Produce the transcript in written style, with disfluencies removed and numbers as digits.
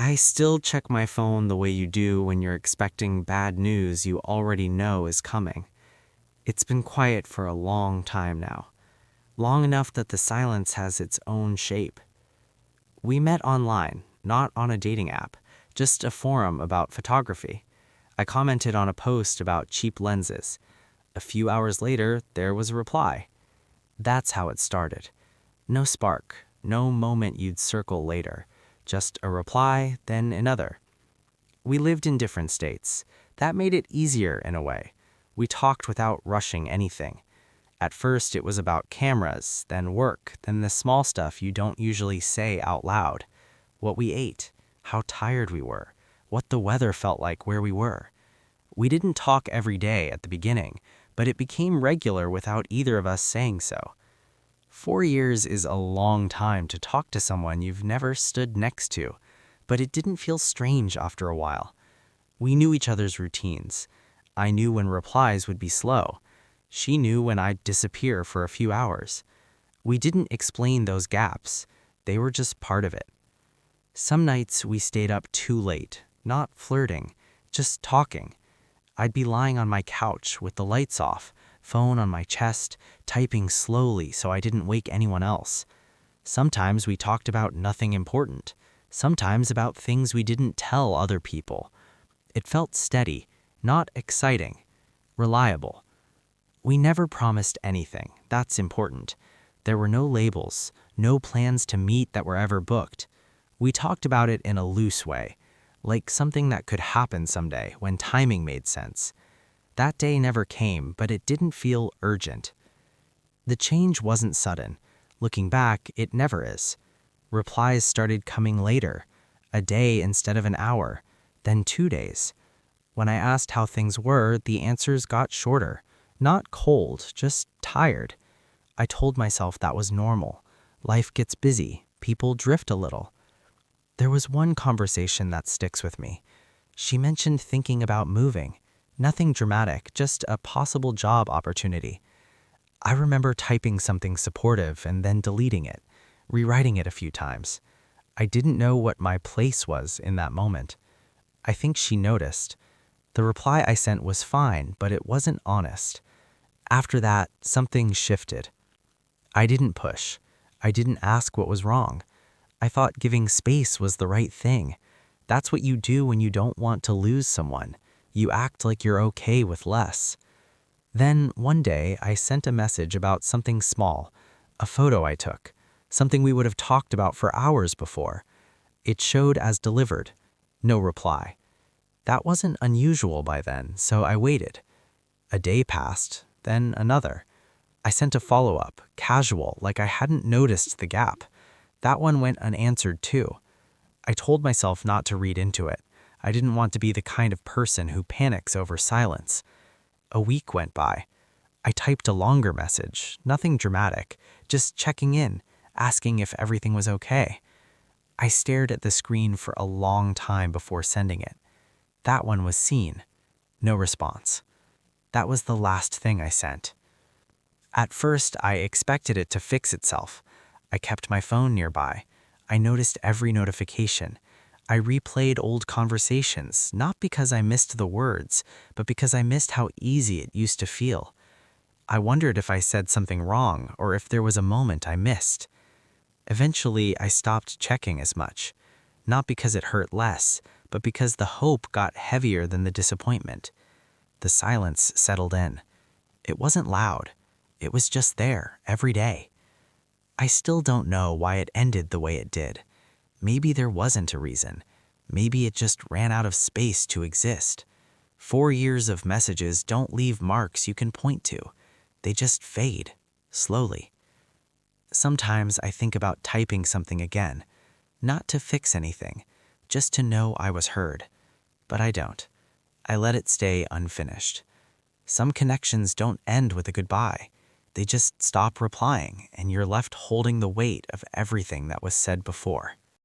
I still check my phone the way you do when you're expecting bad news you already know is coming. It's been quiet for a long time now, long enough that the silence has its own shape. We met online, not on a dating app, just a forum about photography. I commented on a post about cheap lenses. A few hours later, there was a reply. That's how it started. No spark, no moment you'd circle later. Just a reply, then another. We lived in different states. That made it easier in a way. We talked without rushing anything. At first, it was about cameras, then work, then the small stuff you don't usually say out loud. What we ate, how tired we were, what the weather felt like where we were. We didn't talk every day at the beginning, but it became regular without either of us saying so. 4 years is a long time to talk to someone you've never stood next to, but it didn't feel strange after a while. We knew each other's routines. I knew when replies would be slow. She knew when I'd disappear for a few hours. We didn't explain those gaps. They were just part of it. Some nights we stayed up too late, not flirting, just talking. I'd be lying on my couch with the lights off, phone on my chest, typing slowly so I didn't wake anyone else. Sometimes we talked about nothing important, sometimes about things we didn't tell other people. It felt steady, not exciting, reliable. We never promised anything, that's important. There were no labels, no plans to meet that were ever booked. We talked about it in a loose way, like something that could happen someday when timing made sense. That day never came, but it didn't feel urgent. The change wasn't sudden. Looking back, it never is. Replies started coming later, a day instead of an hour, then 2 days. When I asked how things were, the answers got shorter. Not cold, just tired. I told myself that was normal. Life gets busy, people drift a little. There was one conversation that sticks with me. She mentioned thinking about moving. Nothing dramatic, just a possible job opportunity. I remember typing something supportive and then deleting it, rewriting it a few times. I didn't know what my place was in that moment. I think she noticed. The reply I sent was fine, but it wasn't honest. After that, something shifted. I didn't push. I didn't ask what was wrong. I thought giving space was the right thing. That's what you do when you don't want to lose someone. You act like you're okay with less. Then, one day, I sent a message about something small, a photo I took, something we would have talked about for hours before. It showed as delivered. No reply. That wasn't unusual by then, so I waited. A day passed, then another. I sent a follow-up, casual, like I hadn't noticed the gap. That one went unanswered too. I told myself not to read into it. I didn't want to be the kind of person who panics over silence. A week went by. I typed a longer message, nothing dramatic, just checking in, asking if everything was okay. I stared at the screen for a long time before sending it. That one was seen. No response. That was the last thing I sent. At first, I expected it to fix itself. I kept my phone nearby. I noticed every notification. I replayed old conversations, not because I missed the words, but because I missed how easy it used to feel. I wondered if I said something wrong or if there was a moment I missed. Eventually, I stopped checking as much. Not because it hurt less, but because the hope got heavier than the disappointment. The silence settled in. It wasn't loud. It was just there, every day. I still don't know why it ended the way it did. Maybe there wasn't a reason. Maybe it just ran out of space to exist. 4 years of messages don't leave marks you can point to. They just fade, slowly. Sometimes I think about typing something again, not to fix anything, just to know I was heard. But I don't. I let it stay unfinished. Some connections don't end with a goodbye. They just stop replying, and you're left holding the weight of everything that was said before.